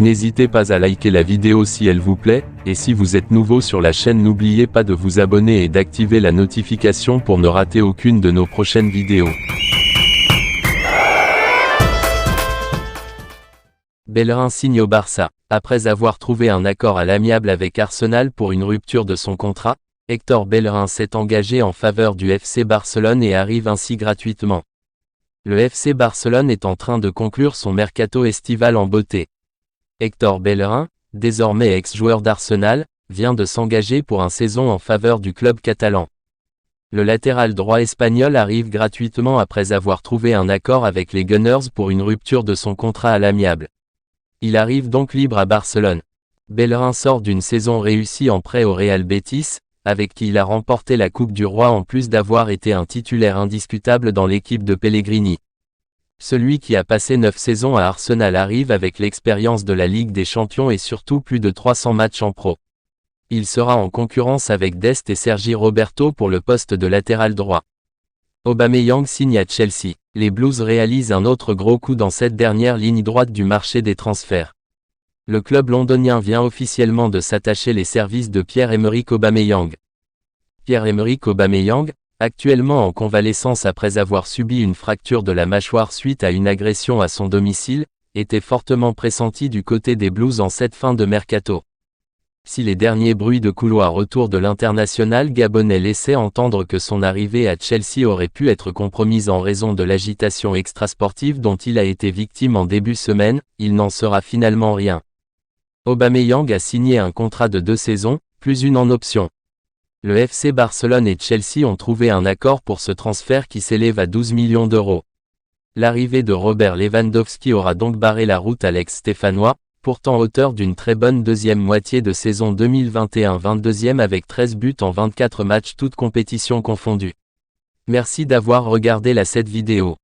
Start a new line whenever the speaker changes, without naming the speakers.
N'hésitez pas à liker la vidéo si elle vous plaît, et si vous êtes nouveau sur la chaîne n'oubliez pas de vous abonner et d'activer la notification pour ne rater aucune de nos prochaines vidéos. Bellerin signe au Barça. Après avoir trouvé un accord à l'amiable avec Arsenal pour une rupture de son contrat, Hector Bellerin s'est engagé en faveur du FC Barcelone et arrive ainsi gratuitement. Le FC Barcelone est en train de conclure son mercato estival en beauté. Hector Bellerin, désormais ex-joueur d'Arsenal, vient de s'engager pour une saison en faveur du club catalan. Le latéral droit espagnol arrive gratuitement après avoir trouvé un accord avec les Gunners pour une rupture de son contrat à l'amiable. Il arrive donc libre à Barcelone. Bellerin sort d'une saison réussie en prêt au Real Betis, avec qui il a remporté la Coupe du Roi en plus d'avoir été un titulaire indiscutable dans l'équipe de Pellegrini. Celui qui a passé 9 saisons à Arsenal arrive avec l'expérience de la Ligue des Champions et surtout plus de 300 matchs en pro. Il sera en concurrence avec Dest et Sergi Roberto pour le poste de latéral droit. Aubameyang signe à Chelsea. Les Blues réalisent un autre gros coup dans cette dernière ligne droite du marché des transferts. Le club londonien vient officiellement de s'attacher les services de Pierre-Emerick Aubameyang. Pierre-Emerick Aubameyang, actuellement en convalescence après avoir subi une fracture de la mâchoire suite à une agression à son domicile, était fortement pressenti du côté des Blues en cette fin de mercato. Si les derniers bruits de couloir autour de l'international gabonais laissaient entendre que son arrivée à Chelsea aurait pu être compromise en raison de l'agitation extrasportive dont il a été victime en début semaine, il n'en sera finalement rien. Aubameyang a signé un contrat de 2 saisons, plus une en option. Le FC Barcelone et Chelsea ont trouvé un accord pour ce transfert qui s'élève à 12 millions d'euros. L'arrivée de Robert Lewandowski aura donc barré la route à l'ex-stéphanois, pourtant auteur d'une très bonne deuxième moitié de saison 2021-22e avec 13 buts en 24 matchs toutes compétitions confondues. Merci d'avoir regardé cette vidéo.